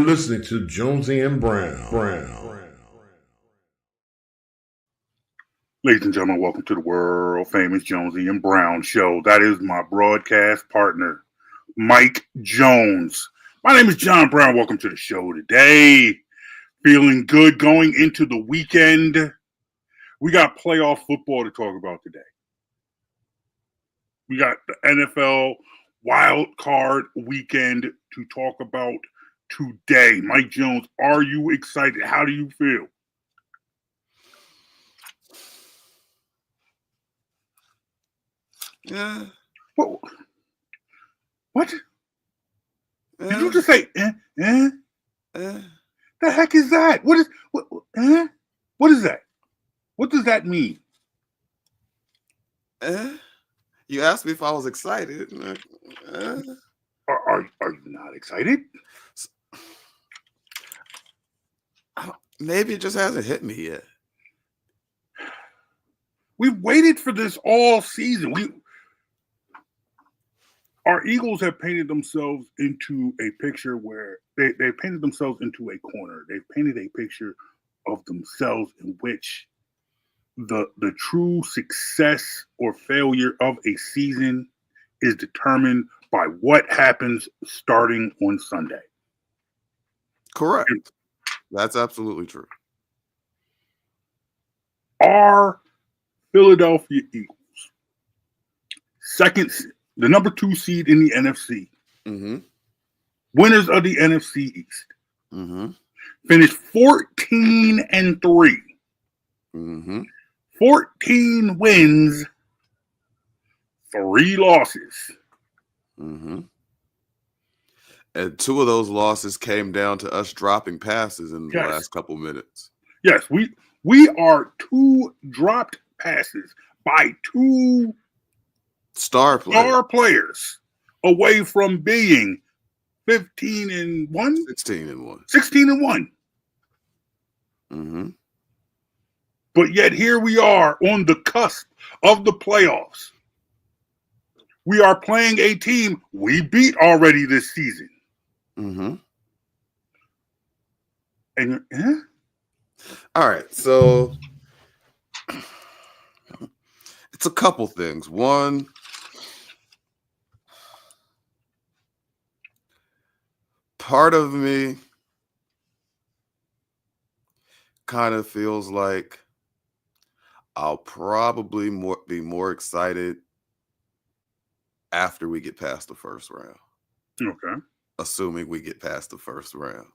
listening to Jonesy and Brown. Ladies and gentlemen, welcome to the world famous Jonesy and Brown show. That is my broadcast partner, Mike Jones. My name is John Brown. Welcome to the show today. Feeling good going into the weekend. We got playoff football to talk about today. We got the NFL wild card weekend to talk about today. Mike Jones, are you excited? How do you feel? Yeah. What? Did you just say, The heck is that? What is that? What does that mean? You asked me if I was excited. Are you not excited? Maybe it just hasn't hit me yet. We've waited for this all season. Our Eagles have painted themselves into a picture where they painted themselves into a corner. They've painted a picture of themselves in which the true success or failure of a season is determined by what happens starting on Sunday. Correct. That's absolutely true. Our Philadelphia Eagles, the number 2 seed in the NFC, winners of the NFC East, finished 14-3. 14 wins, 3 losses. And 2 of those losses came down to us dropping passes in the last couple minutes. Yes, we are 2 dropped passes by 2 star players away from being 15-1, 16-1. But yet here we are on the cusp of the playoffs. We are playing a team we beat already this season. And all right, so it's a couple things. One, part of me kind of feels like I'll probably be more excited after we get past the first round. Okay. Assuming we get past the first round.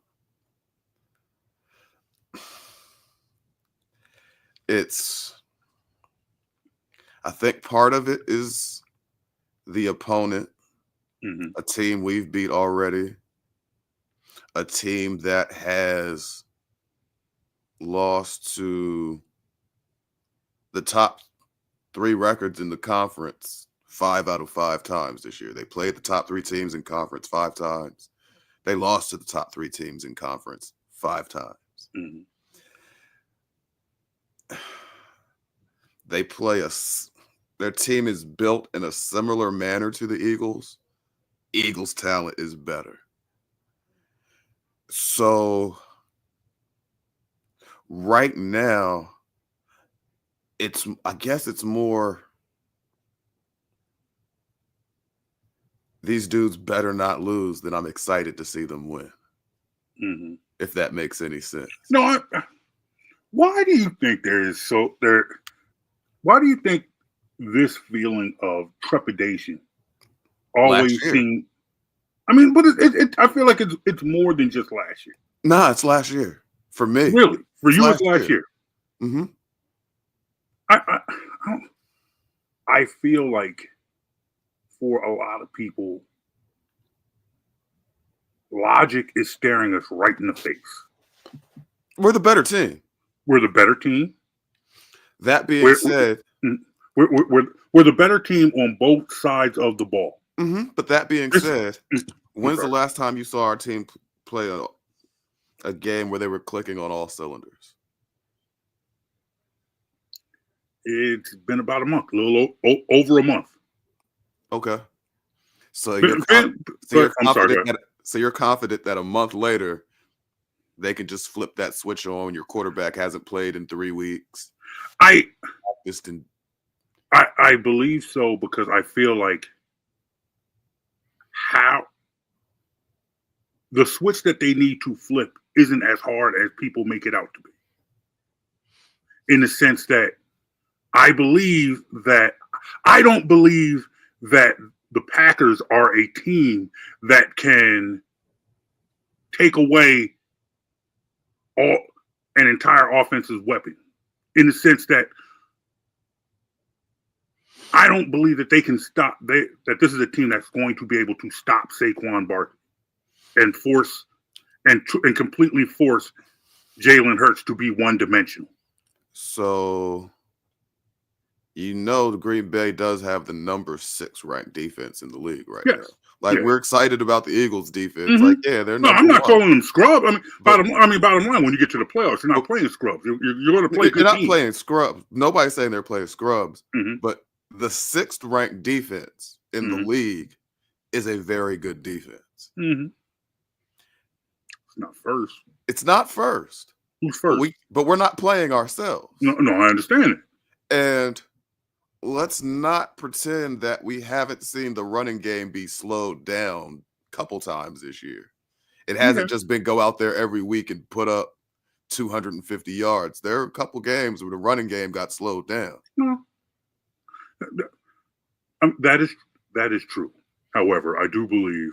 I think part of it is the opponent, a team we've beat already, a team that has lost to the top 3 records in the conference 5 out of 5 times this year. They played the top 3 teams in conference 5 times. They lost to the top 3 teams in conference 5 times. They play their team is built in a similar manner to the Eagles. Eagles' talent is better. So right now, I guess it's more these dudes better not lose than I'm excited to see them win. If that makes any sense. No, why do you think why do you think this feeling of trepidation always seems? I mean, but I feel like it's more than just last year. Nah, it's last year for me. Really, for you, it's last year. I feel like for a lot of people, logic is staring us right in the face. We're the better team. We're the better team. That being said, we're the better team on both sides of the ball. But that being said, when's the last time you saw our team play a game where they were clicking on all cylinders? It's been about a month, a little over a month. Okay. So you're confident that a month later they can just flip that switch on. Your quarterback hasn't played in 3 weeks. I Just in, I believe so, because I feel like how the switch that they need to flip isn't as hard as people make it out to be. In the sense that I don't believe that the Packers are a team that can take away an entire offensive weapon. In the sense that I don't believe that they can stop that this is a team that's going to be able to stop Saquon Barkley and force and completely force Jalen Hurts to be one-dimensional. so the Green Bay does have the number 6 ranked defense in the league right now. Like, we're excited about the Eagles defense. Mm-hmm. Like, yeah, they're no, I'm not calling them scrubs. Bottom line, when you get to the playoffs, you're not playing scrubs. You're going to play good teams. You're not playing scrubs. Nobody's saying they're playing scrubs. Mm-hmm. But the 6th ranked defense in the league is a very good defense. Mm-hmm. It's not first. It's not first. Who's first? But we're not playing ourselves. No, I understand it. And let's not pretend that we haven't seen the running game be slowed down a couple times this year. It hasn't just been go out there every week and put up 250 yards. There are a couple games where the running game got slowed down. No. That is true. However, I do believe.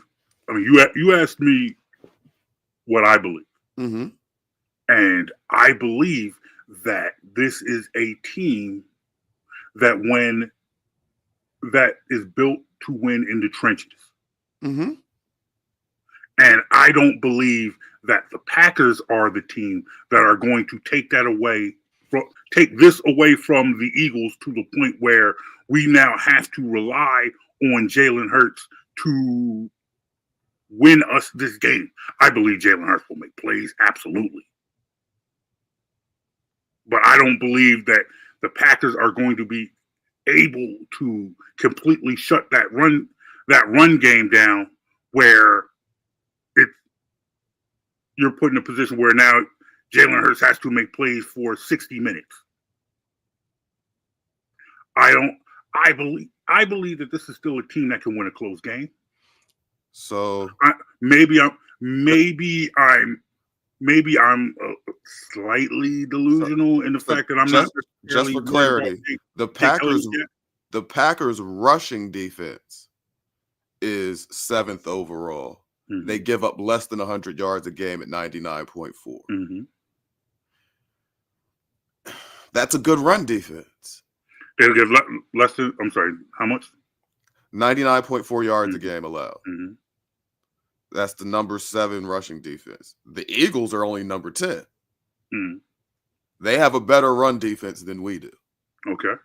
You asked me what I believe, and I believe that this is a team that is built to win in the trenches. Mm-hmm. And I don't believe that the Packers are the team that are going to take this away from the Eagles to the point where we now have to rely on Jalen Hurts to win us this game. I believe Jalen Hurts will make plays, absolutely. But I don't believe that the Packers are going to be able to completely shut that run game down, where you're put in a position where now Jalen Hurts has to make plays for 60 minutes. I believe that this is still a team that can win a close game. So maybe I'm slightly delusional in the fact that I'm not just for clarity. The Packers rushing defense is 7th overall. Mm-hmm. They give up less than 100 yards a game at 99.4. Mm-hmm. That's a good run defense. They'll give less than, I'm sorry, how much? 99.4 yards a game allowed. Mm-hmm. That's the number 7 rushing defense. The Eagles are only number 10. Mm-hmm. They have a better run defense than we do. Okay.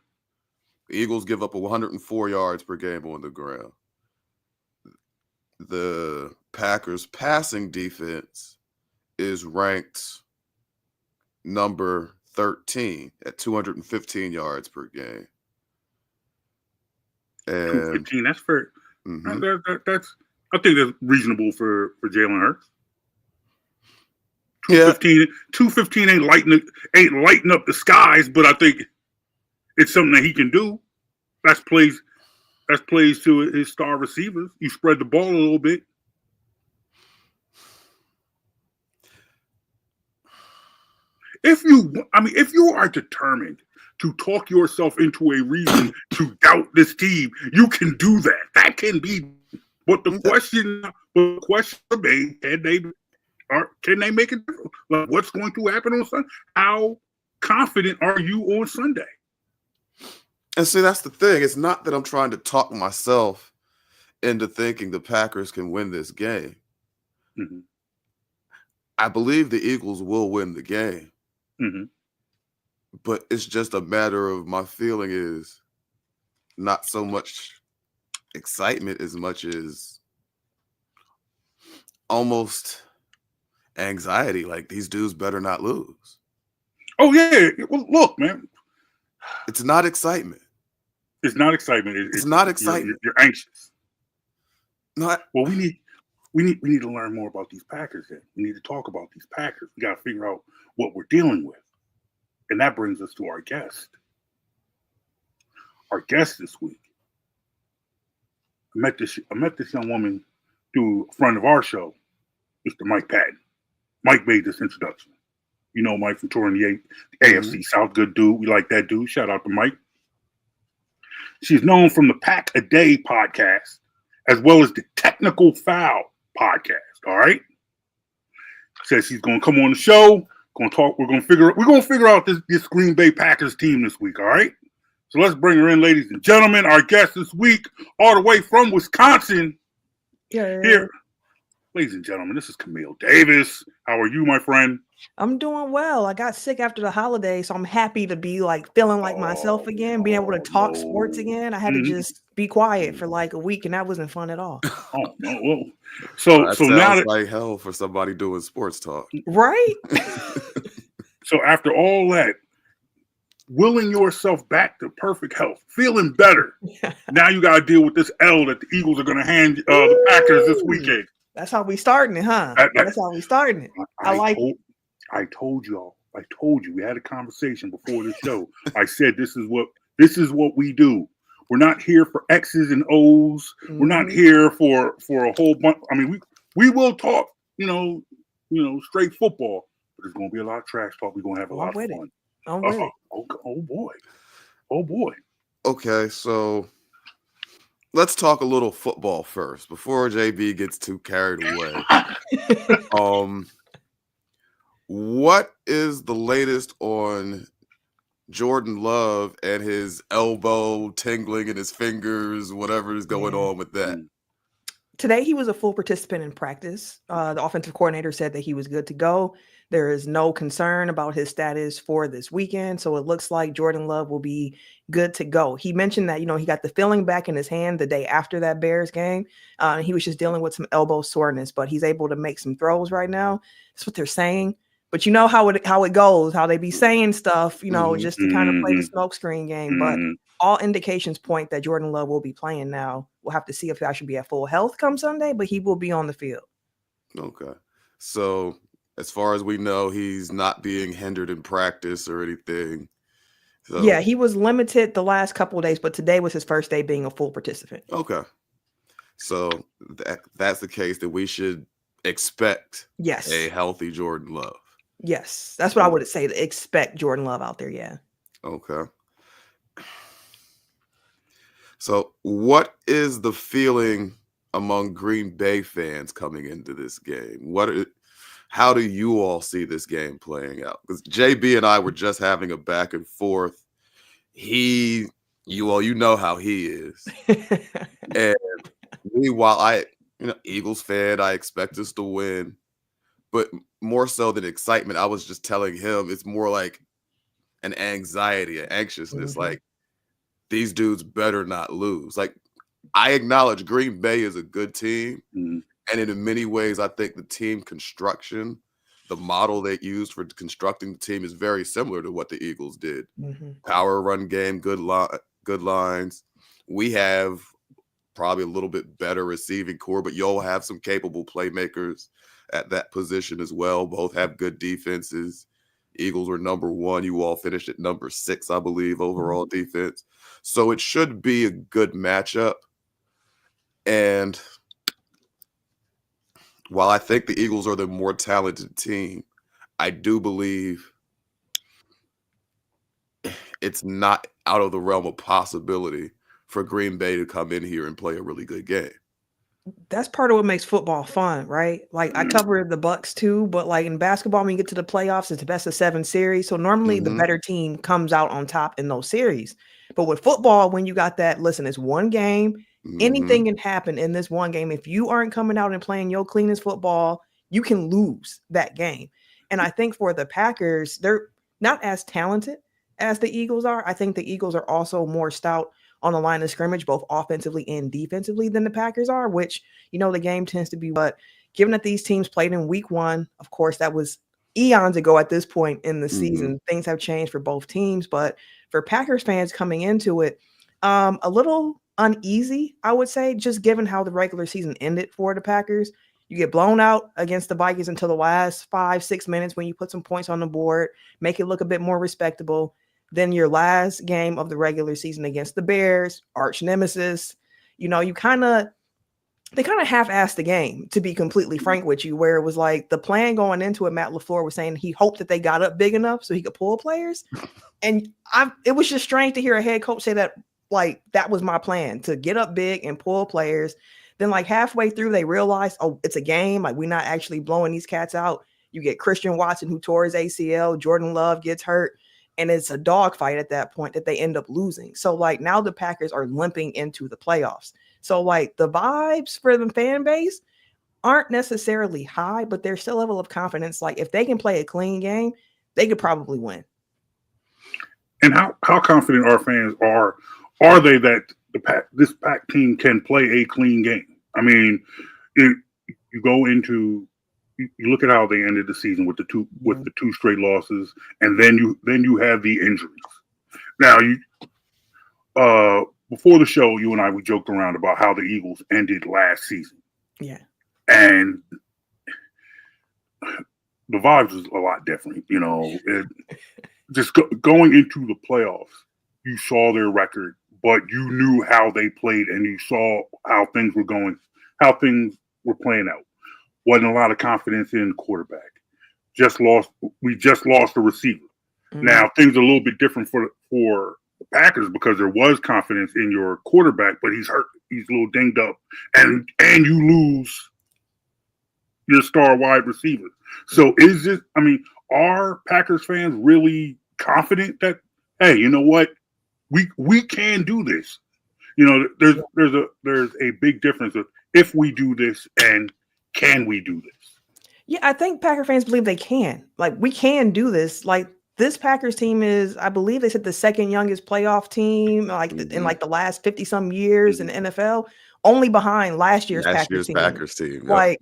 The Eagles give up 104 yards per game on the ground. The Packers passing defense is ranked number 13 at 215 yards per game. And 215, that's fair. Mm-hmm. I think that's reasonable for Jalen Hurts. 215 ain't lighting up the skies, but I think it's something that he can do. That's plays to his star receivers. You spread the ball a little bit. If you are determined to talk yourself into a reason to doubt this team, you can do that. That can be. But the question remains: can they make it different? Like, what's going to happen on Sunday? How confident are you on Sunday? And see, that's the thing. It's not that I'm trying to talk myself into thinking the Packers can win this game. Mm-hmm. I believe the Eagles will win the game. Mm-hmm. But it's just a matter of my feeling is not so much excitement as much as almost anxiety. Like, these dudes better not lose. Oh, yeah. Well, look, man. It's not excitement. It's not excitement. It's not excitement. You're anxious. Not. Well, we we need to learn more about these Packers. Then we need to talk about these Packers. We got to figure out what we're dealing with, and that brings us to our guest. Our guest this week. I met this young woman through a friend of our show, Mr. Mike Patton. Mike made this introduction. You know Mike from touring the AFC South. Good dude. We like that dude. Shout out to Mike. She's known from the Pack a Day podcast, as well as the Technical Foul podcast. All right. Says she's gonna come on the show. Gonna talk. We're gonna figure out this Green Bay Packers team this week. All right. So let's bring her in, ladies and gentlemen. Our guest this week, all the way from Wisconsin. Yeah. Here, ladies and gentlemen, this is Camille Davis. How are you, my friend? I'm doing well. I got sick after the holidays, so I'm happy to be feeling like myself again, being able to talk sports again. I had to just be quiet for like a week, and that wasn't fun at all. Oh no! Well, so now that like hell for somebody doing sports talk, right? So after all that, willing yourself back to perfect health, feeling better. Now you got to deal with this L that the Eagles are going to hand the Packers this weekend. That's how we starting it, huh? That's how we starting it. I told you. We had a conversation before the show. I said this is what we do. We're not here for X's and O's. Mm-hmm. We're not here for a whole bunch. I mean, we will talk, straight football, but there's going to be a lot of trash talk. We're going to have a lot of fun. Oh boy. Okay, so let's talk a little football first before JB gets too carried away. What is the latest on Jordan Love and his elbow tingling in his fingers, whatever is going on with that? Today, he was a full participant in practice. The offensive coordinator said that he was good to go. There is no concern about his status for this weekend. So it looks like Jordan Love will be good to go. He mentioned that, he got the feeling back in his hand the day after that Bears game. He was just dealing with some elbow soreness, but he's able to make some throws right now. That's what they're saying. But you know how it goes, how they be saying stuff, just to kind of play the smokescreen game. But all indications point that Jordan Love will be playing now. We'll have to see if he should be at full health come Sunday, but he will be on the field. Okay. So as far as we know, he's not being hindered in practice or anything. So, yeah, he was limited the last couple of days, but today was his first day being a full participant. Okay. So that's the case that we should expect a healthy Jordan Love. Yes, that's what I would say, to expect Jordan Love out there, yeah. Okay. So what is the feeling among Green Bay fans coming into this game? How do you all see this game playing out? Because JB and I were just having a back and forth. You know how he is. And meanwhile, Eagles fan, I expect us to win. But more so than excitement, I was just telling him it's more like an anxiety, an anxiousness. Mm-hmm. Like, these dudes better not lose. Like, I acknowledge Green Bay is a good team. Mm-hmm. And in many ways, I think the team construction, the model they used for constructing the team is very similar to what the Eagles did. Mm-hmm. Power run game, good lines. We have probably a little bit better receiving core, but you'll have some capable playmakers at that position as well. Both have good defenses. Eagles were number 1. You all finished at number 6, I believe, overall defense. So it should be a good matchup. And while I think the Eagles are the more talented team, I do believe it's not out of the realm of possibility for Green Bay to come in here and play a really good game. That's part of what makes football fun, right? Like, I cover the Bucks too, but like in basketball, when you get to the playoffs, it's the best of 7 series. So normally the better team comes out on top in those series. But with football, when you got that, listen, it's one game. Anything can happen in this one game. If you aren't coming out and playing your cleanest football, you can lose that game. And I think for the Packers, they're not as talented as the Eagles are. I think the Eagles are also more stout on the line of scrimmage, both offensively and defensively, than the Packers are, which, the game tends to be. But given that these teams played in week 1, of course, that was eons ago at this point in the season. Things have changed for both teams. But for Packers fans coming into it, a little uneasy, I would say, just given how the regular season ended for the Packers. You get blown out against the Vikings until the last 5-6 minutes when you put some points on the board, make it look a bit more respectable. Then your last game of the regular season against the Bears, arch nemesis, you know, they kind of half-assed the game, to be completely frank with you, where it was like the plan going into it, Matt LaFleur was saying he hoped that they got up big enough so he could pull players. And it was just strange to hear a head coach say that, like, that was my plan, to get up big and pull players. Then, like, halfway through, they realized, oh, it's a game. Like, we're not actually blowing these cats out. You get Christian Watson, who tore his ACL. Jordan Love gets hurt. And it's a dogfight at that point that they end up losing. So, like, now the Packers are limping into the playoffs. So, like, the vibes for the fan base aren't necessarily high, but there's still a level of confidence. Like, if they can play a clean game, they could probably win. And how confident our fans are they that this Pack team can play a clean game? I mean, you go into you look at how they ended the season with the two straight losses, and then you have the injuries. Now before the show, you and I, we joked around about how the Eagles ended last season. Yeah. And the vibes is a lot different, you know. Going into the playoffs, you saw their record, but you knew how they played, and you saw how things were going, how things were playing out. Wasn't a lot of confidence in the quarterback. We just lost a receiver. Mm-hmm. Now things are a little bit different for the Packers because there was confidence in your quarterback, but he's hurt. He's a little dinged up, and you lose your star wide receiver. So are Packers fans really confident that, hey, you know what, we can do this? You know, there's a big difference of if we do this and can we do this? Yeah, I think Packer fans believe they can. Like, we can do this. Like, this Packers team is, I believe they said, the second youngest playoff team, like in like the last 50-some years in the NFL, only behind last year's Packers team. Yep. Like,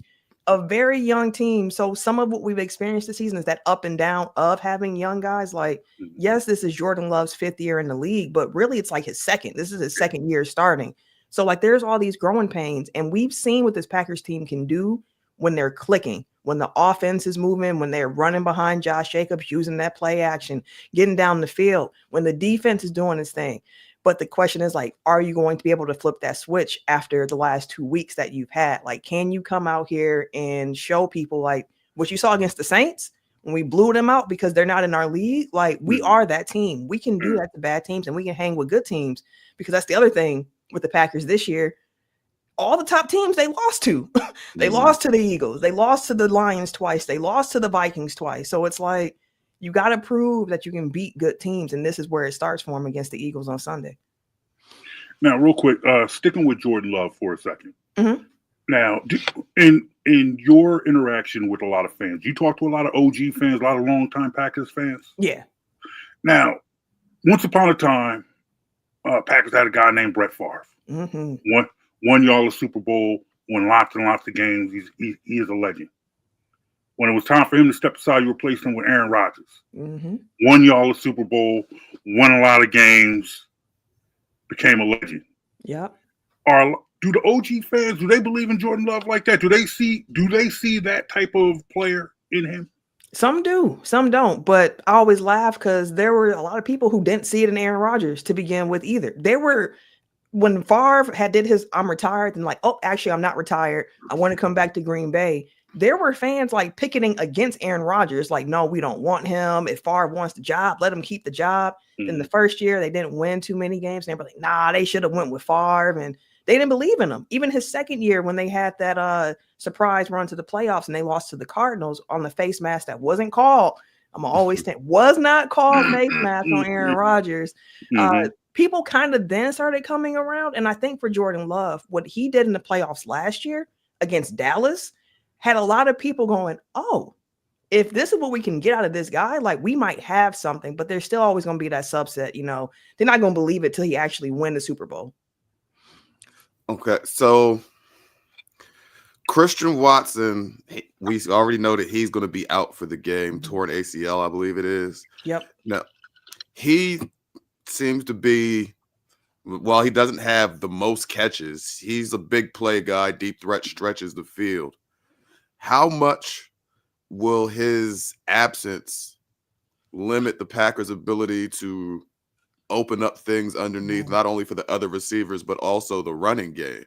a very young team. So some of what we've experienced this season is that up and down of having young guys. Like, yes, this is Jordan Love's 5th year in the league, but really it's like his second. This is his second year starting. So, like, there's all these growing pains, and we've seen what this Packers team can do when they're clicking, when the offense is moving, when they're running behind Josh Jacobs, using that play action, getting down the field, when the defense is doing its thing. But the question is, like, are you going to be able to flip that switch after the last 2 weeks that you've had? Like, can you come out here and show people, like, what you saw against the Saints when we blew them out because they're not in our league? Like, we are that team. We can do that to bad teams, and we can hang with good teams, because that's the other thing with the Packers this year. All the top teams they lost to. They lost to the Eagles. They lost to the Lions twice. They lost to the Vikings twice. So it's like, you got to prove that you can beat good teams, and this is where it starts for them against the Eagles on Sunday. Now, real quick, sticking with Jordan Love for a second. Mm-hmm. Now, in your interaction with a lot of fans, you talk to a lot of OG fans, a lot of longtime Packers fans. Yeah. Now, once upon a time, Packers had a guy named Brett Favre. Mm-hmm. Won y'all a Super Bowl, won lots and lots of games. He is a legend. When it was time for him to step aside, you replaced him with Aaron Rodgers. Mm-hmm. Won y'all a Super Bowl, won a lot of games, became a legend. Yeah. Do the OG fans, do they believe in Jordan Love like that? Do they see that type of player in him? Some do, some don't. But I always laugh because there were a lot of people who didn't see it in Aaron Rodgers to begin with either. When Favre did his "I'm retired" and like, oh, actually, I'm not retired, I want to come back to Green Bay. There were fans like picketing against Aaron Rodgers, like, no, we don't want him. If Favre wants the job, let him keep the job. In the first year, they didn't win too many games. And they were like, nah, they should have went with Favre. And they didn't believe in him. Even his second year, when they had that surprise run to the playoffs and they lost to the Cardinals on the face mask that wasn't called. I'm always saying, was not called face mask on Aaron Rodgers. People kind of then started coming around. And I think for Jordan Love, what he did in the playoffs last year against Dallas had a lot of people going, oh, if this is what we can get out of this guy, like, we might have something, but there's still always going to be that subset, you know, they're not going to believe it till he actually win the Super Bowl. Okay. So Christian Watson, we already know that he's going to be out for the game, torn ACL, I believe it is. Yep. Now, he seems to be, while he doesn't have the most catches, he's a big play guy, deep threat, stretches the field. how much will his absence limit the Packers' ability to open up things underneath, not only for the other receivers, but also the running game?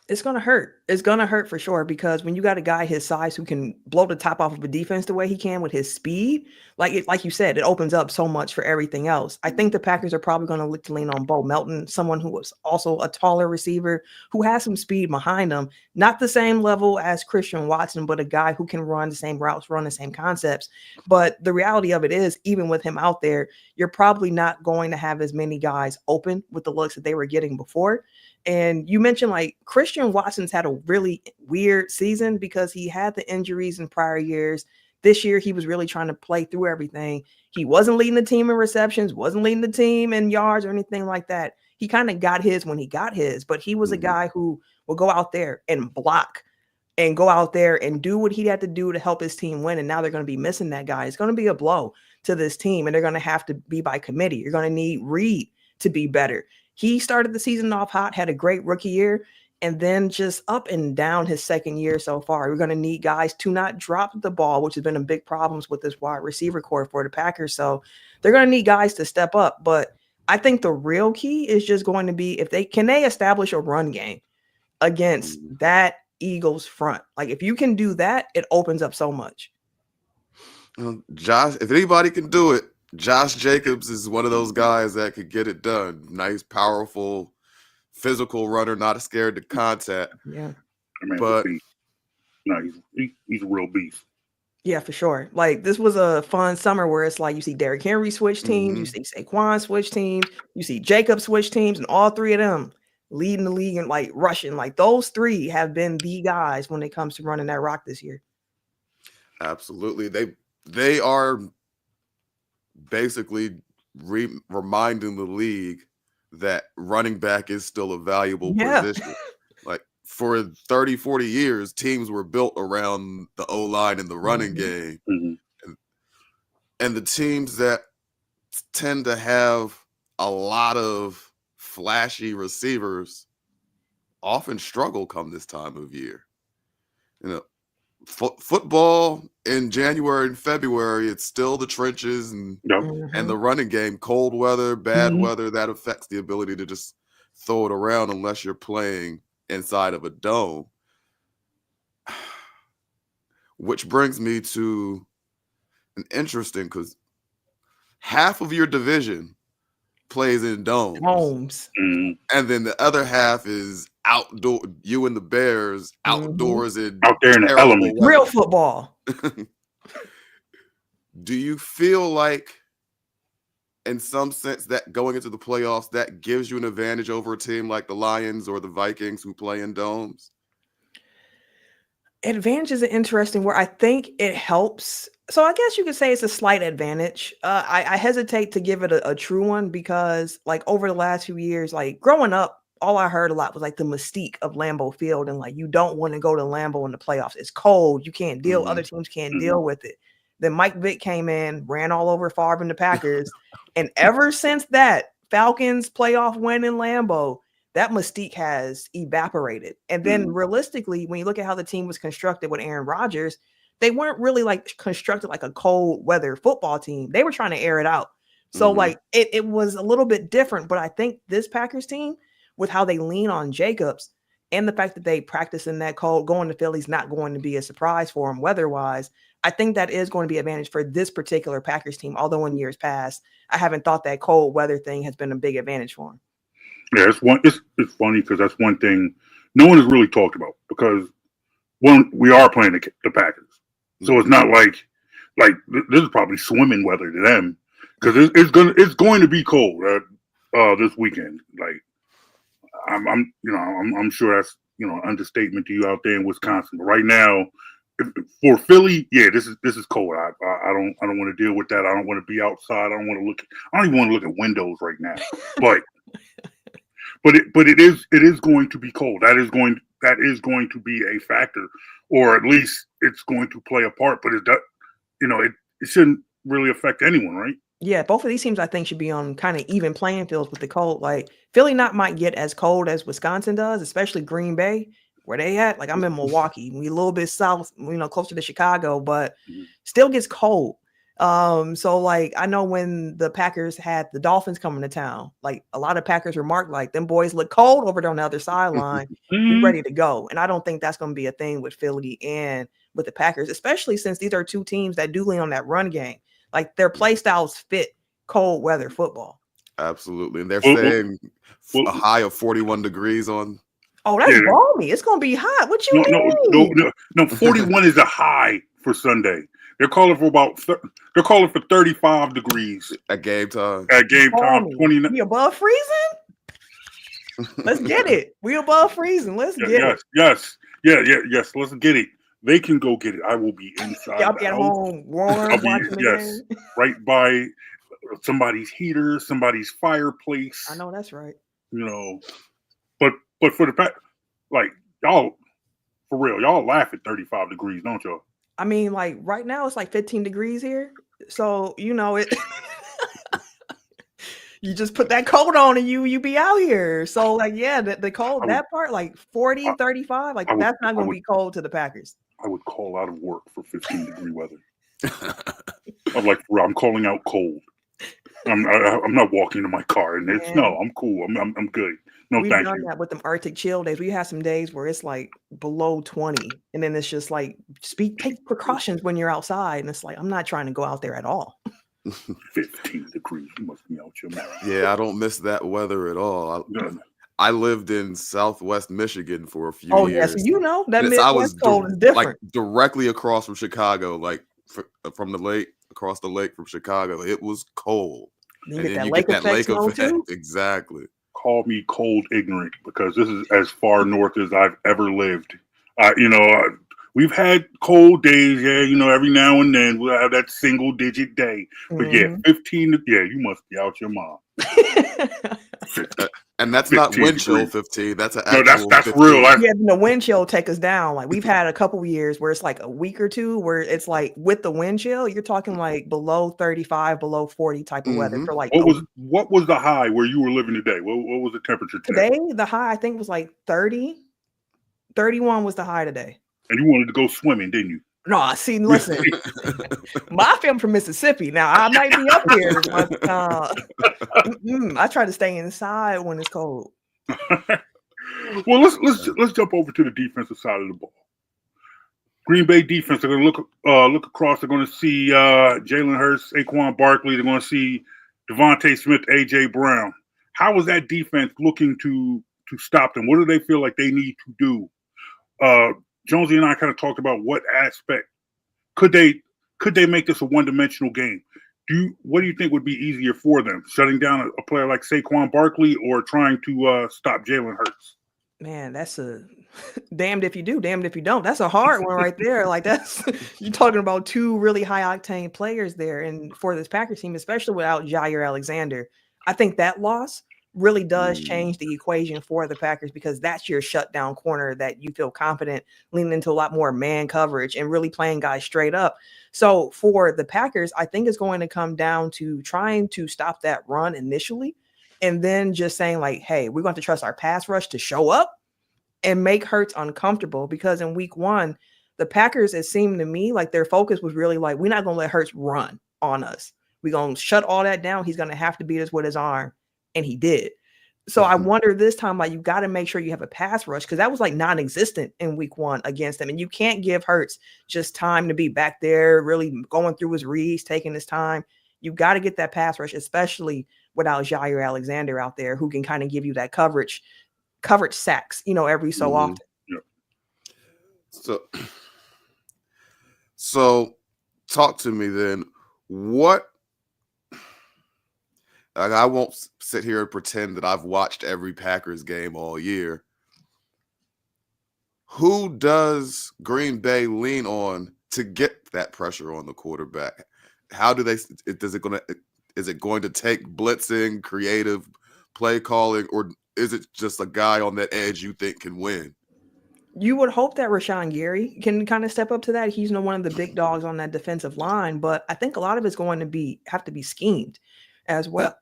It's gonna hurt. It's gonna hurt for sure because when you got a guy his size who can blow the top off of a defense the way he can with his speed, like you said, it opens up so much for everything else. I think the Packers are probably going to look to lean on Bo Melton, someone who was also a taller receiver who has some speed behind him, not the same level as Christian Watson, but a guy who can run the same routes, run the same concepts. But the reality of it is, even with him out there, you're probably not going to have as many guys open with the looks that they were getting before. And you mentioned like Christian Watson's had a really weird season because he had the injuries in prior years. This year, he was really trying to play through everything. He wasn't leading the team in receptions, wasn't leading the team in yards or anything like that. He kind of got his when he got his, but he was a guy who will go out there and block and go out there and do what he had to do to help his team win. And now they're going to be missing that guy. It's going to be a blow to this team, and they're going to have to be by committee. You're going to need Reed to be better. He started the season off hot, had a great rookie year, and then just up and down his second year so far. We're going to need guys to not drop the ball, which has been a big problem with this wide receiver core for the Packers. So they're going to need guys to step up. But I think the real key is just going to be if they establish a run game against that Eagles front. Like if you can do that, it opens up so much. Josh, if anybody can do it, Josh Jacobs is one of those guys that could get it done. Nice, powerful, physical runner, not scared to contact. Yeah. But no, he's a real beast. Yeah, for sure. Like this was a fun summer where it's like you see Derrick Henry switch teams, you see Saquon switch teams, you see Jacob switch teams, and all three of them leading the league and like rushing. Like those three have been the guys when it comes to running that rock this year. Absolutely. They are basically reminding the league that running back is still a valuable position. Like for 30, 40 years, teams were built around the O-line and the running game. And the teams that tend to have a lot of flashy receivers often struggle come this time of year. You know, football in January and February, it's still the trenches and the running game. Cold weather, bad weather, that affects the ability to just throw it around unless you're playing inside of a dome. Which brings me to an interesting, because half of your division plays in domes. And then the other half is outdoor. You and the Bears outdoors out there in the element. Real football. Do you feel like, in some sense, that going into the playoffs, that gives you an advantage over a team like the Lions or the Vikings who play in domes? Advantage is an interesting word. I think it helps. So I guess you could say it's a slight advantage. I hesitate to give it a true one because like over the last few years, like growing up, all I heard a lot was like the mystique of Lambeau Field and like you don't want to go to Lambeau in the playoffs. It's cold. You can't deal. Other teams can't deal with it. Then Mike Vick came in, ran all over Favre and the Packers. And ever since that, Falcons playoff win in Lambeau, that mystique has evaporated. And then realistically, when you look at how the team was constructed with Aaron Rodgers, they weren't really like constructed like a cold weather football team. They were trying to air it out. So like it was a little bit different. But I think this Packers team, with how they lean on Jacobs and the fact that they practice in that cold, going to Philly's not going to be a surprise for them weather-wise. I think that is going to be an advantage for this particular Packers team. Although in years past, I haven't thought that cold weather thing has been a big advantage for them. Yeah, it's funny because that's one thing no one has really talked about because we are playing the Packers. So it's not like this is probably swimming weather to them because it's going to be cold this weekend. Like I'm sure that's an understatement to you out there in Wisconsin. But right now, for Philly, yeah, this is cold. I don't want to deal with that. I don't want to be outside. I don't even want to look at windows right now. But it is going to be cold. That is going to be a factor, or at least it's going to play a part. But it shouldn't really affect anyone, right? Yeah, both of these teams I think should be on kind of even playing fields with the cold. Like Philly might get as cold as Wisconsin does, especially Green Bay. where they at. Like I'm in Milwaukee, we a little bit south, closer to Chicago, but Mhm. still gets cold. So like I know when the Packers had the Dolphins coming to town, like a lot of Packers remarked like them boys look cold over there on the other sideline. We ready to go. And I don't think that's going to be a thing with Philly and with the Packers, especially since these are two teams that do lean on that run game. Like their play styles fit cold weather football. Absolutely. And they're Well, saying well, a high of 41 degrees on. Oh, that's Yeah. balmy. It's going to be hot. What you mean? No. 41 is a high for Sunday. They're calling for they're calling for 35 degrees at game time. At game time, Balmy. 29. We above freezing? Let's get it. We above freezing. Let's get it. Yes. Let's get it. They can go get it. I will be inside. Y'all be at home warm, watching the game. Right by somebody's heater, somebody's fireplace. I know that's right. But for the fact, like y'all, for real, y'all laugh at 35 degrees, don't y'all? I mean, like right now it's like 15 degrees here. So, it you just put that coat on and you be out here. So like, yeah, the cold, that part, like 40, 35, like that's not going to be cold to the Packers. I would call out of work for 15-degree weather. I'm like, I'm calling out cold. I'm not walking to my car and it's I'm cool. I'm good. No, We've thank done you. that with them Arctic chill days. We have some days where it's like below 20, and then it's just like take precautions when you're outside. And it's like I'm not trying to go out there at all. 15 degrees. You must be out your mind. Yeah, I don't miss that weather at all. I lived in Southwest Michigan for a few years. Oh, yeah, so that Midwest cold is different. Like directly across from Chicago, like from the lake, across the lake from Chicago. It was cold. You get that lake effect too? Exactly. Call me cold ignorant because this is as far north as I've ever lived. We've had cold days, every now and then we'll have that single digit day. But 15, you must be out your mind. And that's not wind chill 15. That's an actual that's 15. real. Yeah, the wind chill take us down. Like we've had a couple years where it's like a week or two where it's like with the wind chill, you're talking like below 35, below 40 type of weather for like what was the high where you were living today? What was the temperature today? Today, the high I think was like 30. 31 was the high today. And you wanted to go swimming, didn't you? No, see, listen, my family from Mississippi. Now I might be up here, but I try to stay inside when it's cold. Well, let's jump over to the defensive side of the ball. Green Bay defense. They're going to look across. They're going to see Jalen Hurts, Saquon Barkley. They're going to see Devontae Smith, AJ Brown. How is that defense looking to stop them? What do they feel like they need to do? Jonesy and I kind of talked about what aspect could they make this a one-dimensional game. What do you think would be easier for them? Shutting down a player like Saquon Barkley or trying to stop Jalen Hurts? Man, that's a damned if you do, damned if you don't. That's a hard one right there. Like you're talking about two really high octane players there. And for this Packers team, especially without Jair Alexander, I think that loss really does change the equation for the Packers because that's your shutdown corner that you feel confident leaning into a lot more man coverage and really playing guys straight up. So for the Packers, I think it's going to come down to trying to stop that run initially and then just saying like, hey, we're going to trust our pass rush to show up and make Hurts uncomfortable because in week one, the Packers, it seemed to me like their focus was really like, we're not going to let Hurts run on us. We're going to shut all that down. He's going to have to beat us with his arm. And he did. So I wonder this time, like, you got to make sure you have a pass rush because that was like non-existent in week one against them. And you can't give Hurts just time to be back there, really going through his reads, taking his time. You got to get that pass rush, especially without Jair Alexander out there who can kind of give you that coverage sacks, every so often. Yeah. So talk to me then. I won't sit here and pretend that I've watched every Packers game all year. Who does Green Bay lean on to get that pressure on the quarterback? How do is it going to take blitzing, creative play calling, or is it just a guy on that edge you think can win? You would hope that Rashawn Gary can kind of step up to that. He's one of the big dogs on that defensive line, but I think a lot of it's going to have to be schemed as well.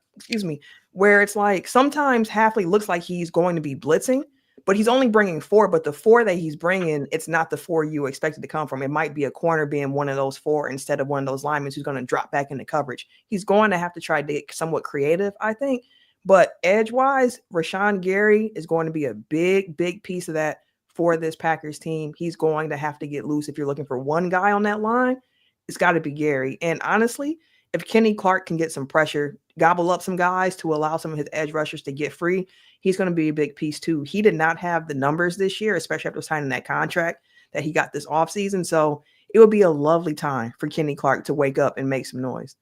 Where it's like sometimes Halfley looks like he's going to be blitzing, but he's only bringing 4. But the 4 that he's bringing, it's not the 4 you expected to come from. It might be a corner being one of those 4 instead of one of those linemen who's going to drop back into coverage. He's going to have to try to get somewhat creative, I think. But edge-wise, Rashawn Gary is going to be a big, big piece of that for this Packers team. He's going to have to get loose. If you're looking for one guy on that line, it's got to be Gary. And honestly, if Kenny Clark can get some pressure, gobble up some guys to allow some of his edge rushers to get free, he's going to be a big piece too. He did not have the numbers this year, especially after signing that contract that he got this offseason. So it would be a lovely time for Kenny Clark to wake up and make some noise.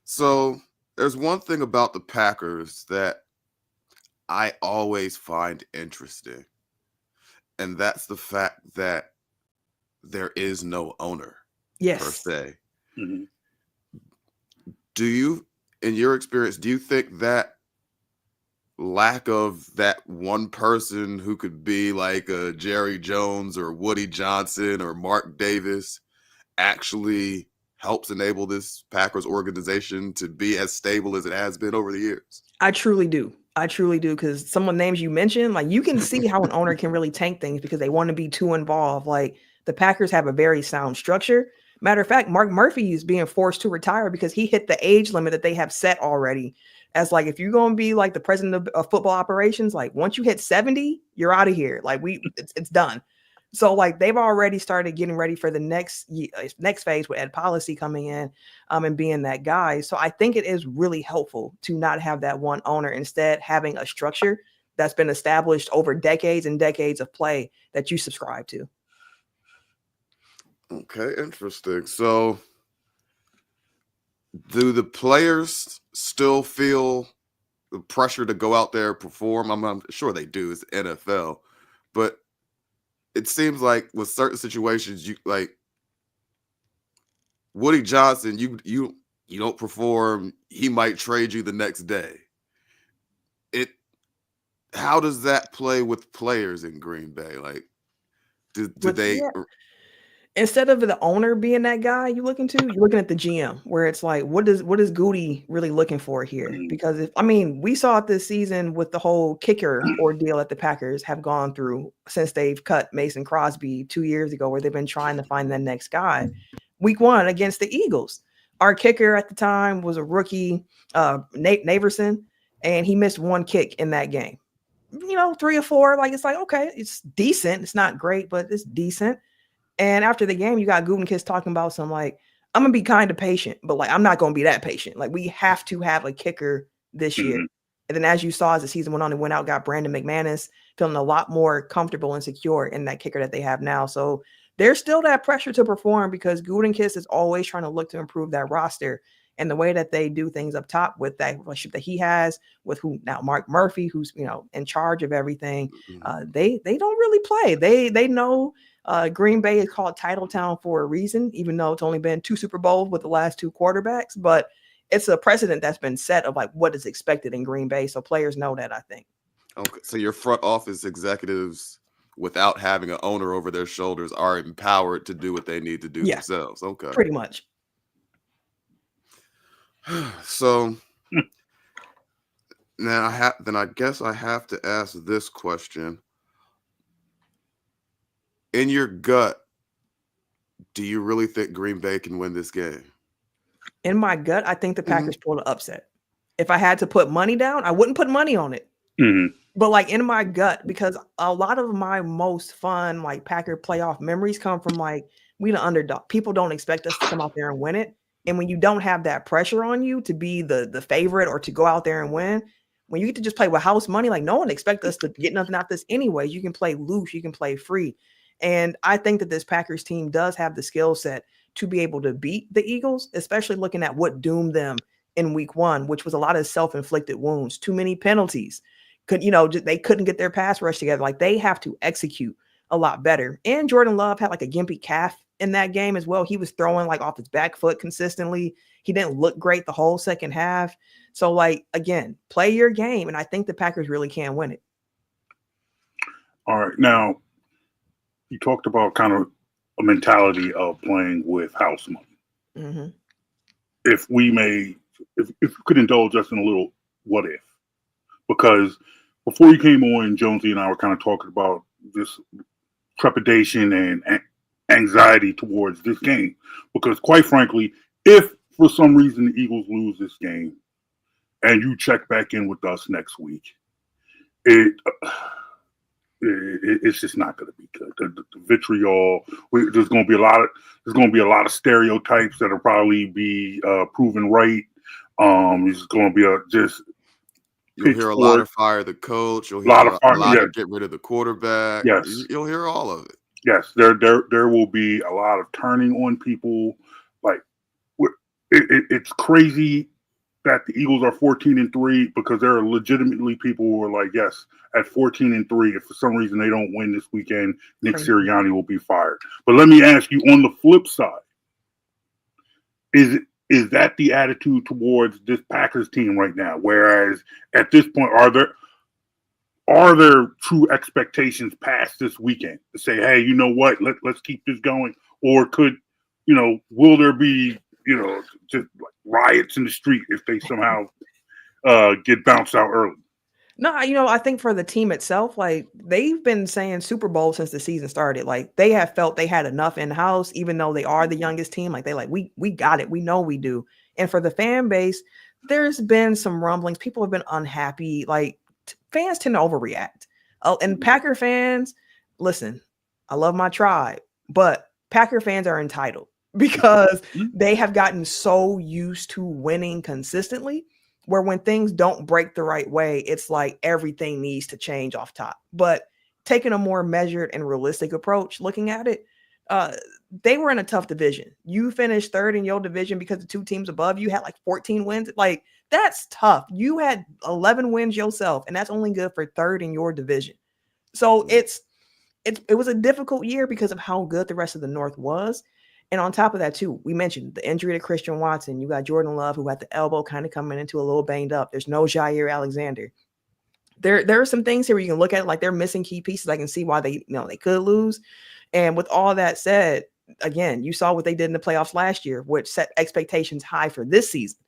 So there's one thing about the Packers that I always find interesting, and that's the fact that there is no owner per se. Mm-hmm. Do you, in your experience, do you think that lack of that one person who could be like a Jerry Jones or Woody Johnson or Mark Davis actually helps enable this Packers organization to be as stable as it has been over the years? I truly do. Because some of the names you mentioned, like you can see how an owner can really tank things because they want to be too involved. Like the Packers have a very sound structure. Matter of fact, Mark Murphy is being forced to retire because he hit the age limit that they have set already. As like, if you're going to be like the president of football operations, like once you hit 70, you're out of here. Like it's done. So like they've already started getting ready for the next phase with Ed Policy coming in and being that guy. So I think it is really helpful to not have that one owner, instead having a structure that's been established over decades and decades of play that you subscribe to. Okay, interesting. So do the players still feel the pressure to go out there and perform? I'm sure they do. It's the NFL. But it seems like with certain situations, you like Woody Johnson, you don't perform, he might trade you the next day. How does that play with players in Green Bay? Like, do they? Yeah. Instead of the owner being that guy you're looking at the GM, where it's like, what is Goody really looking for here? Because we saw it this season with the whole kicker ordeal that the Packers have gone through since they've cut Mason Crosby 2 years ago, where they've been trying to find the next guy. Week 1 against the Eagles, our kicker at the time was a rookie, Nate Naverson, and he missed 1 kick in that game. 3 or 4, like it's like, okay, it's decent. It's not great, but it's decent. And after the game, you got Gutekunst talking about some like, I'm going to be kind of patient, but like, I'm not going to be that patient. Like we have to have a kicker this year. And then as you saw, as the season went on and went out, got Brandon McManus feeling a lot more comfortable and secure in that kicker that they have now. So there's still that pressure to perform because Gutekunst is always trying to look to improve that roster. And the way that they do things up top with that relationship that he has with who now Mark Murphy, who's in charge of everything, they don't really play. They know Green Bay is called Title Town for a reason, even though it's only been 2 Super Bowls with the last 2 quarterbacks. But it's a precedent that's been set of like what is expected in Green Bay. So players know that, I think. Okay, so your front office executives, without having an owner over their shoulders, are empowered to do what they need to do themselves. Okay, pretty much. So now I guess I have to ask this question. In your gut, do you really think Green Bay can win this game? In my gut, I think the Packers pull an upset. If I had to put money down, I wouldn't put money on it. But like in my gut, because a lot of my most fun like Packer playoff memories come from like we the underdog. People don't expect us to come out there and win it. And when you don't have that pressure on you to be the favorite or to go out there and win, when you get to just play with house money, like no one expects us to get nothing out this anyway. You can play loose, you can play free. And I think that this Packers team does have the skill set to be able to beat the Eagles, especially looking at what doomed them in week 1, which was a lot of self-inflicted wounds, too many penalties. They couldn't get their pass rush together. Like they have to execute a lot better. And Jordan Love had like a gimpy calf in that game as well. He was throwing like off his back foot consistently. He didn't look great the whole second half. So like, again, play your game. And I think the Packers really can win it. All right. Now, you talked about kind of a mentality of playing with house money. If you could indulge us in a little what if. because before you came on, Jonesy and I were kind of talking about this trepidation and anxiety towards this game. Because quite frankly, if for some reason the Eagles lose this game and you check back in with us next week, it's just not going to be good. The vitriol. There's going to be a lot of stereotypes that'll probably be proven right. It's going to be You'll hear a lot of fire the coach. You'll hear a lot of get rid of the quarterback. Yes, you'll hear all of it. Yes, there will be a lot of turning on people. Like it's crazy that the Eagles are 14-3 because there are legitimately people who are like, yes, at 14-3, if for some reason they don't win this weekend, Nick Sirianni will be fired. But let me ask you, on the flip side, is that the attitude towards this Packers team right now? Whereas at this point, are there true expectations past this weekend to say, hey, you know what, let's keep this going? Or will there be, just like riots in the street if they somehow get bounced out early? No, I think for the team itself, like they've been saying Super Bowl since the season started. Like they have felt they had enough in house, even though they are the youngest team. Like we got it. We know we do. And for the fan base, there's been some rumblings. People have been unhappy. Like fans tend to overreact. And Packer fans, listen, I love my tribe, but Packer fans are entitled because they have gotten so used to winning consistently, where when things don't break the right way, it's like everything needs to change off top. But taking a more measured and realistic approach, looking at it, they were in a tough division. You finished third in your division because the two teams above you had like 14 wins. Like that's tough. You had 11 wins yourself, and that's only good for third in your division. So it was a difficult year because of how good the rest of the North was. And on top of that, too, we mentioned the injury to Christian Watson. You got Jordan Love, who had the elbow kind of coming into a little banged up. There's no Jair Alexander. There are some things here where you can look at it like they're missing key pieces. I can see why they could lose. And with all that said, again, you saw what they did in the playoffs last year, which set expectations high for this season.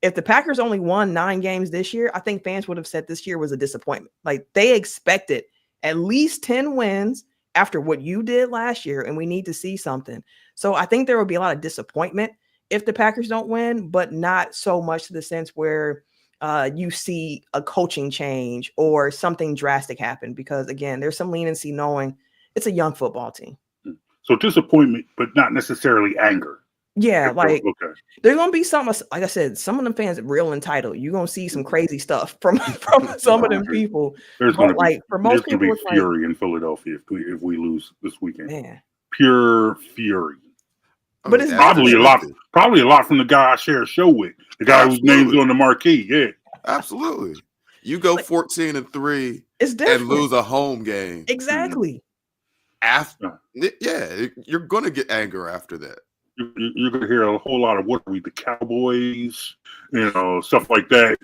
If the Packers only won 9 games this year, I think fans would have said this year was a disappointment. Like they expected at least 10 wins after what you did last year, and we need to see something. So I think there will be a lot of disappointment if the Packers don't win, but not so much to the sense where you see a coaching change or something drastic happen, because again, there's some leniency knowing it's a young football team. So disappointment, but not necessarily anger. Yeah, like okay. There's gonna be some, like I said, some of them fans are real entitled. You're gonna see some crazy stuff from some of them people. There's gonna be for most people, be fury in Philadelphia if we lose this weekend. Man. Pure fury. But it's probably a lot from the guy I share a show with, the guy whose name's on the marquee. Yeah, absolutely. You go 14-3 and lose a home game. Exactly. After, you're gonna get anger after that. You're gonna hear a whole lot of what are we, the Cowboys, stuff like that,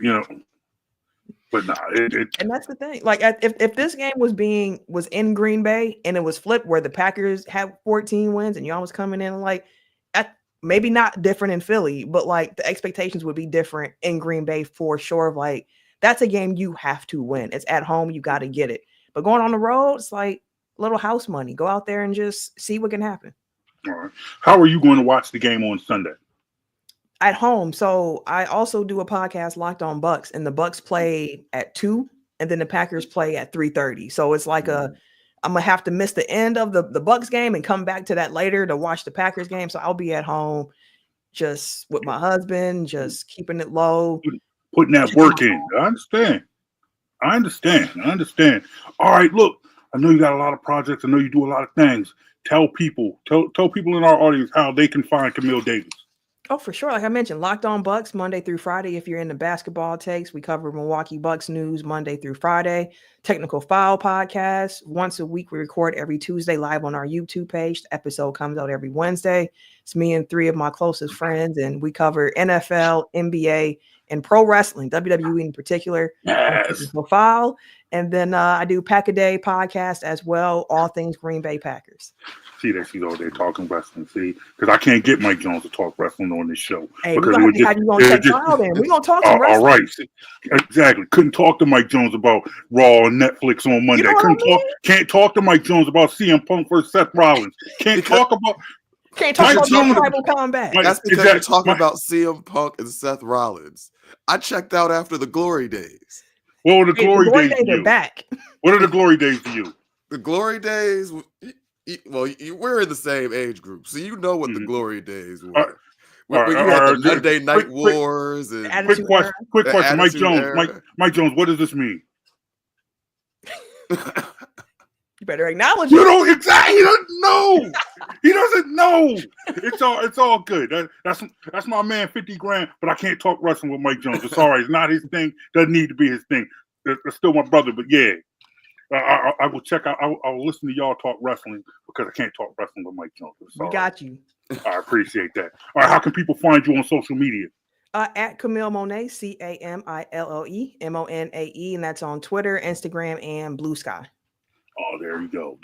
But nah, and that's the thing. Like, if this game was in Green Bay and it was flipped where the Packers had 14 wins and y'all was coming in like, maybe not different in Philly, but like the expectations would be different in Green Bay for sure. Like that's a game you have to win. It's at home, you got to get it. But going on the road, it's like little house money. Go out there and just see what can happen. All right. How are you going to watch the game on Sunday? At home. So I also do a podcast, Locked On Bucks, and the Bucks play at 2, and then the Packers play at 3:30. So it's like I'm gonna have to miss the end of the Bucks game and come back to that later to watch the Packers game. So I'll be at home, just with my husband, just keeping it low, putting that work in. I understand. All right, look. I know you got a lot of projects. I know you do a lot of things. Tell people in our audience how they can find Camille Davis. Oh, for sure. Like I mentioned, Locked On Bucks, Monday through Friday. If you're into basketball takes, we cover Milwaukee Bucks news Monday through Friday. Technical Foul podcast. Once a week, we record every Tuesday live on our YouTube page. The episode comes out every Wednesday. It's me and 3 of my closest friends, and we cover NFL, NBA, and pro wrestling, WWE in particular. Yes. Technical Foul. And then I do Pack a Day podcast as well, all things Green Bay Packers. See that she's all there talking wrestling. See, because I can't get Mike Jones to talk wrestling on this show. Hey, we're because gonna have to have you on Tech Trial then. We're gonna talk some wrestling. All right, see, exactly. Couldn't talk to Mike Jones about Raw and Netflix on Monday. You know what I mean? Can't talk to Mike Jones about CM Punk versus Seth Rollins. Can't talk about tribal combat. That's because you're talking about CM Punk and Seth Rollins. I checked out after the glory days. What were the glory days to are you? back. What are the glory days to you? The glory we're in the same age group, so you know what the glory days were. We had the Monday Night Wars and quick question, Mike Jones. Mike Jones, what does this mean? You better acknowledge it. You don't exactly. He doesn't know. He doesn't know. It's all good. That's my man, 50 grand. But I can't talk wrestling with Mike Jones. It's all right. It's not his thing. Doesn't need to be his thing. It's still my brother. But yeah, I will check out. I'll listen to y'all talk wrestling because I can't talk wrestling with Mike Jones. We got you. I appreciate that. All right, how can people find you on social media? At Camille Monet, CamilleMonae, and that's on Twitter, Instagram, and Blue Sky. Oh, there you go.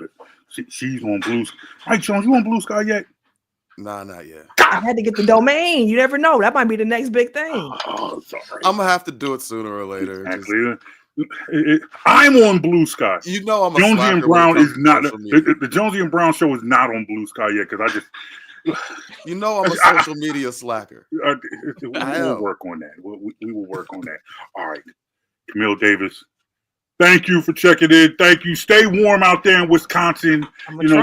She's on Blue Sky. Mike Jones, you on Blue Sky yet? Nah, not yet. I had to get the domain. You never know. That might be the next big thing. Oh, sorry. I'm gonna have to do it sooner or later. Exactly. I'm on Blue Sky. You know, I'm a Jonesy and Brown is not the Jonesy and Brown show is not on Blue Sky yet because I just. You know, I'm a social media slacker. We will work on that. We will work on that. All right, Camille Davis. Thank you for checking in. Thank you. Stay warm out there in Wisconsin.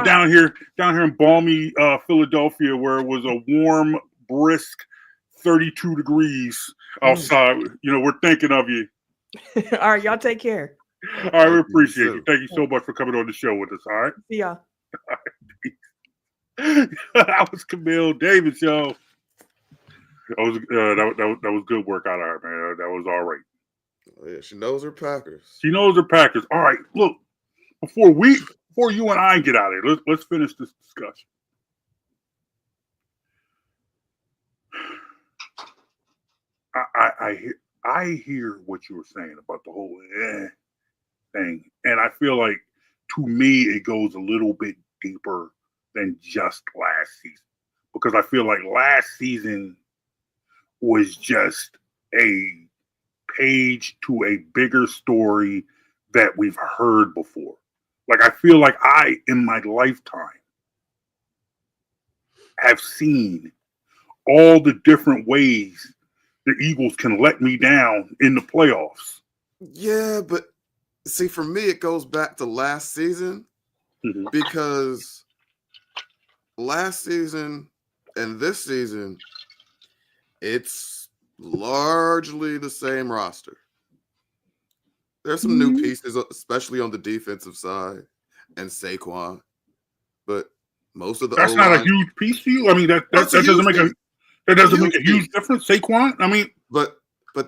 Down here in balmy Philadelphia, where it was a warm, brisk 32 degrees outside. We're thinking of you. All right, y'all take care. All right, we appreciate you. Thank you so much for coming on the show with us. All right. See ya. That was Camille Davis, yo. That was good work out of her, man. That was all right. Oh, yeah, she knows her Packers. All right, look, before you and I get out of here, let's finish this discussion. I hear what you were saying about the whole thing, and I feel like to me it goes a little bit deeper than just last season, because I feel like last season was just a page to a bigger story that we've heard before. Like, I feel like I, in my lifetime, have seen all the different ways the Eagles can let me down in the playoffs. Yeah, but see, for me, it goes back to last season because last season and this season, it's largely the same roster. There's some new pieces, especially on the defensive side and Saquon, but most of the that's not a huge piece to you. I mean, that doesn't make a huge difference. Saquon, I mean, but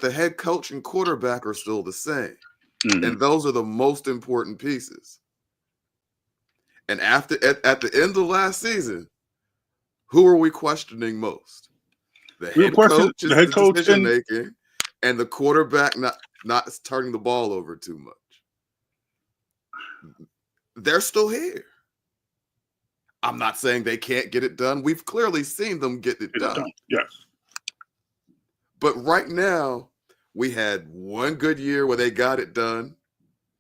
the head coach and quarterback are still the same, and those are the most important pieces. And at the end of last season, who are we questioning most? The head coach decision making, and the quarterback not turning the ball over too much. They're still here. I'm not saying they can't get it done. We've clearly seen them get it done. Yes. But right now, we had one good year where they got it done,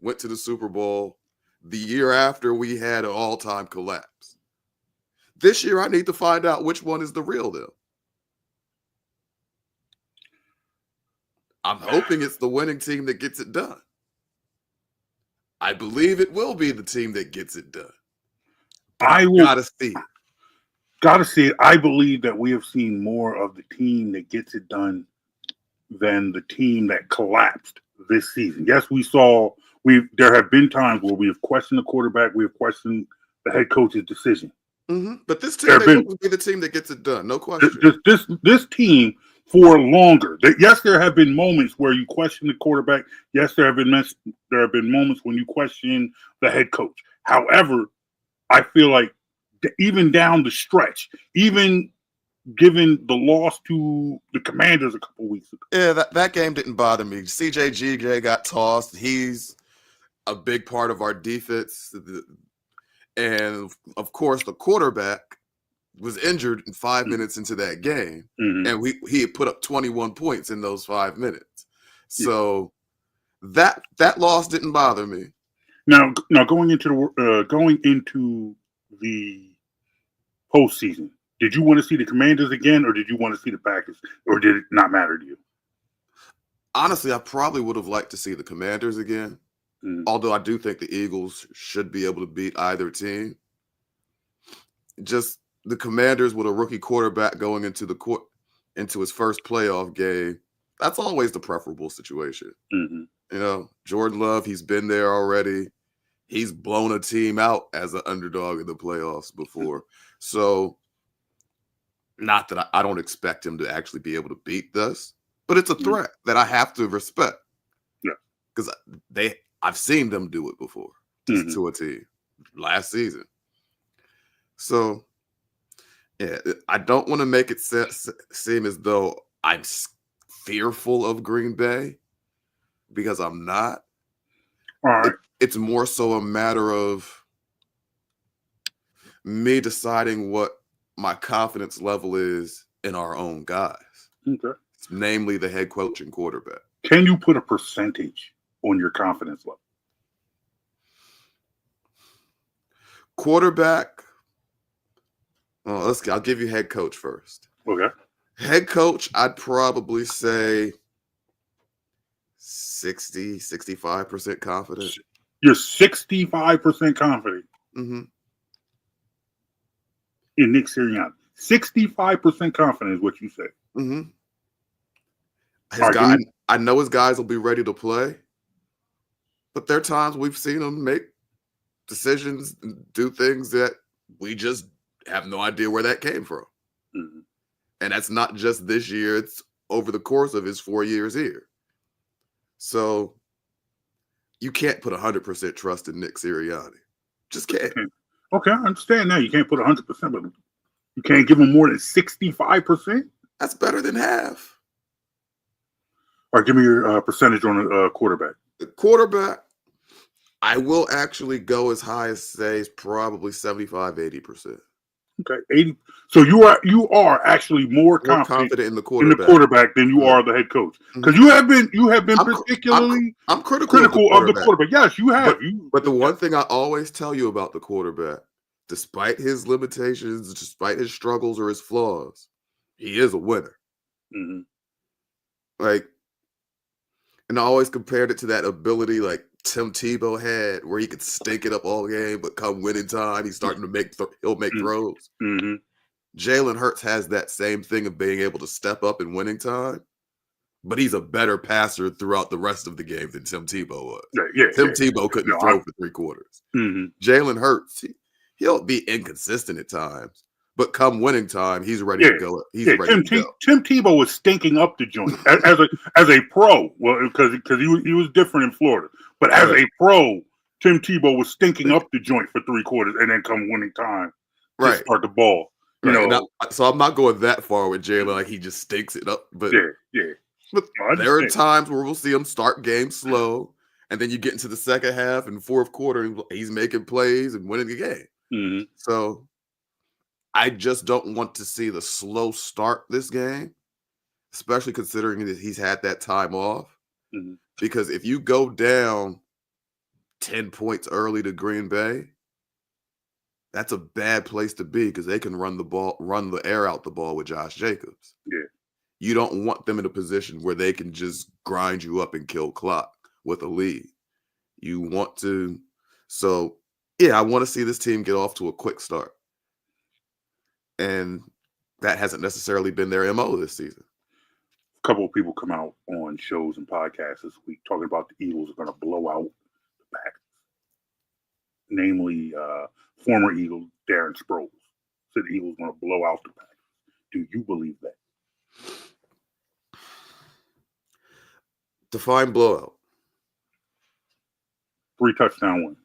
went to the Super Bowl. The year after, we had an all-time collapse. This year, I need to find out which one is the real deal. I'm hoping it's the winning team that gets it done. I believe it will be the team that gets it done. Gotta see it. Gotta see it. I believe that we have seen more of the team that gets it done than the team that collapsed this season. Yes, there have been times where we have questioned the quarterback, we have questioned the head coach's decision. But this team will be the team that gets it done, no question. This team for longer. Yes, there have been moments where you question the quarterback. Yes, there have been moments when you question the head coach. However, I feel like even down the stretch, even given the loss to the Commanders a couple weeks ago. Yeah, that game didn't bother me. CJGJ got tossed. He's a big part of our defense. And of course, the quarterback was injured in 5 minutes into that game. And he had put up 21 points in those 5 minutes. So that loss didn't bother me. Now going into the postseason, did you want to see the Commanders again, or did you want to see the Packers, or did it not matter to you? Honestly, I probably would have liked to see the Commanders again. Although I do think the Eagles should be able to beat either team. Just the Commanders with a rookie quarterback going into his first playoff game, that's always the preferable situation. You know, Jordan Love, he's been there already. He's blown a team out as an underdog in the playoffs before. So, not that I don't expect him to actually be able to beat this, but it's a threat that I have to respect. Yeah, because I've seen them do it before to a team last season. So, yeah, I don't want to make it seem as though I'm fearful of Green Bay, because I'm not. All right. It's more so a matter of me deciding what my confidence level is in our own guys. Okay. Namely the head coach and quarterback. Can you put a percentage on your confidence level? Quarterback. Well, I'll give you head coach first. Okay. Head coach, I'd probably say 60, 65% confident. You're 65% confident in Nick Sirianni. 65% confident is what you said. I know his guys will be ready to play, but there are times we've seen him make decisions, do things that we just have no idea where that came from. And that's not just this year, it's over the course of his 4 years here. So you can't put 100% trust in Nick Sirianni. Just can't. Okay, I understand now. You can't put 100%, but you can't give him more than 65%? That's better than half. All right, give me your percentage on a quarterback. The quarterback, I will actually go as high as say probably 75, 80%. Okay, 80. So you are actually more confident in the quarterback than you are the head coach, because you have been particularly I'm critical of the quarterback. Yes, you have. But the one thing I always tell you about the quarterback, despite his limitations, despite his struggles or his flaws, he is a winner. Like, and I always compared it to that ability like Tim Tebow had, where he could stink it up all game, but come winning time, he's starting to make throws. Jalen Hurts has that same thing of being able to step up in winning time, but he's a better passer throughout the rest of the game than Tim Tebow was. Tim Tebow couldn't throw for 3 quarters. Jalen Hurts, he'll be inconsistent at times, but come winning time, he's ready to go. Tim Tebow was stinking up the joint as a pro. Well, because he was different in Florida, but as a pro, Tim Tebow was stinking up the joint for 3 quarters, and then come winning time, start the ball. So I'm not going that far with Jalen, like he just stinks it up. But but there are times where we'll see him start games slow, and then you get into the second half and fourth quarter, and he's making plays and winning the game. So I just don't want to see the slow start this game, especially considering that he's had that time off. Because if you go down 10 points early to Green Bay, that's a bad place to be, because they can run the air out the ball with Josh Jacobs. You don't want them in a position where they can just grind you up and kill clock with a lead. You want to. So, I want to see this team get off to a quick start. And that hasn't necessarily been their MO this season. A couple of people come out on shows and podcasts this week talking about the Eagles are going to blow out the Packers. Namely, former Eagle Darren Sproles said the Eagles are going to blow out the Packers. Do you believe that? Define blowout. 3 touchdown win.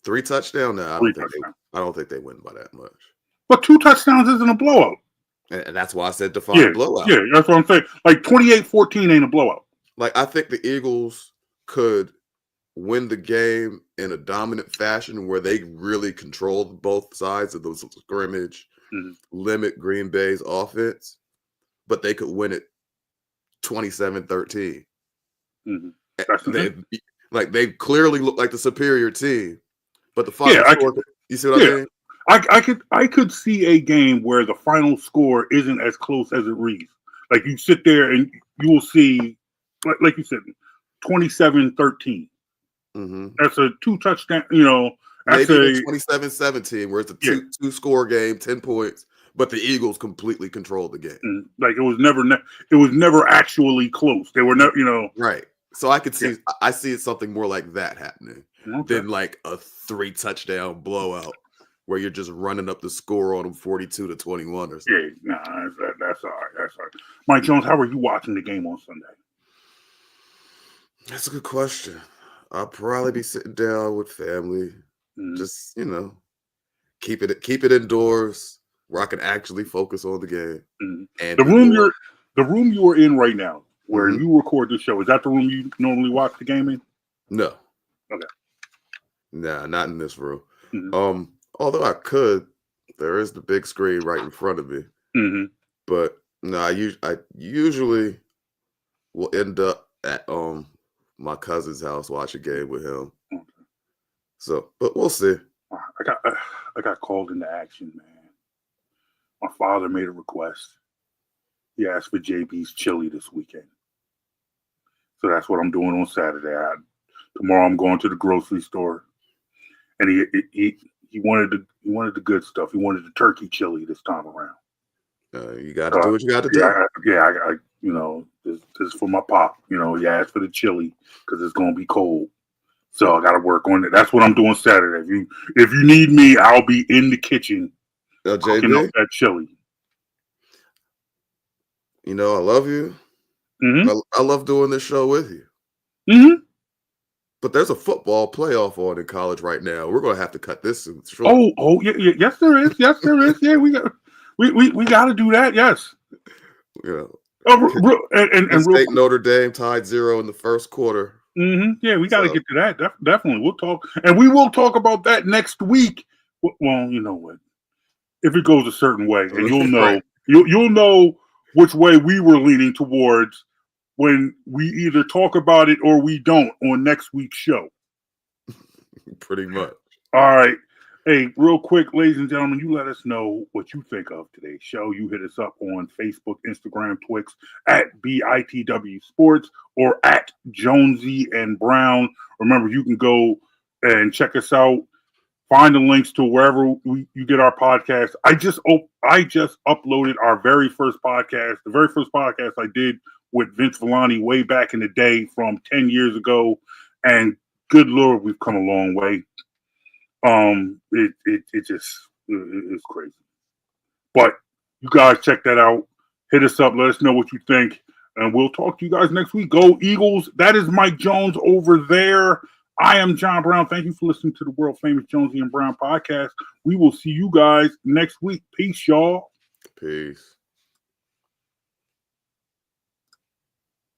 3 touchdown? No, I don't think they win by that much. But 2 touchdowns isn't a blowout. And that's why I said define blowout. Yeah, that's what I'm saying. Like 28-14 ain't a blowout. Like, I think the Eagles could win the game in a dominant fashion where they really controlled both sides of the scrimmage, limit Green Bay's offense, but they could win it 27-13. They clearly look like the superior team, but the final score, you see what I mean? I could see a game where the final score isn't as close as it reads. Like you sit there and you will see, like you said, 27-13. That's a 2 touchdown. That's maybe 27-17, where it's a two score game, 10 points, but the Eagles completely controlled the game. Like it was never actually close. They were never, right. So I could see, I see something more like that happening than like a 3 touchdown blowout where you're just running up the score on them 42-21 or something. Yeah, that's all right. That's all right. Mike Jones, how are you watching the game on Sunday? That's a good question. I'll probably be sitting down with family, just keep it indoors where I can actually focus on the game. And the room you are in right now, where you record the show, is that the room you normally watch the game in? No. Okay. Nah, not in this room. Although I could, there is the big screen right in front of me. But no, I usually will end up at my cousin's house, watch a game with him. So, but we'll see. I got called into action, man. My father made a request. He asked for JB's chili this weekend. So that's what I'm doing on Saturday. Tomorrow I'm going to the grocery store, and he wanted the good stuff. He wanted the turkey chili this time around. You got to do what you got to do. I this is for my pop. He asked for the chili because it's gonna be cold. So I got to work on it. That's what I'm doing Saturday. If you need me, I'll be in the kitchen cooking up that chili. I love you. I love doing this show with you. But there's a football playoff on in college right now. We're going to have to cut this short. Oh, yeah, yes, there is. Yes, there is. Yeah, we got to do that. Yes. Yeah. And State Notre Dame tied 0 in the first quarter. Yeah, we got to get to that. Definitely, we'll talk, and we will talk about that next week. Well, you know what? If it goes a certain way, and you'll know, right. you'll know which way we were leaning towards when we either talk about it or we don't on next week's show. Pretty much. All right. Hey, real quick, ladies and gentlemen, you let us know what you think of today's show. You hit us up on Facebook, Instagram, Twix at BITW Sports or at Jonesy and Brown. Remember, you can go and check us out. Find the links to wherever you get our podcast. I just uploaded our very first podcast. The very first podcast I did with Vince Villani way back in the day from 10 years ago. And good Lord, we've come a long way. It's crazy. But you guys check that out. Hit us up. Let us know what you think. And we'll talk to you guys next week. Go Eagles. That is Mike Jones over there. I am John Brown. Thank you for listening to the world famous Jonesy and Brown podcast. We will see you guys next week. Peace, y'all. Peace.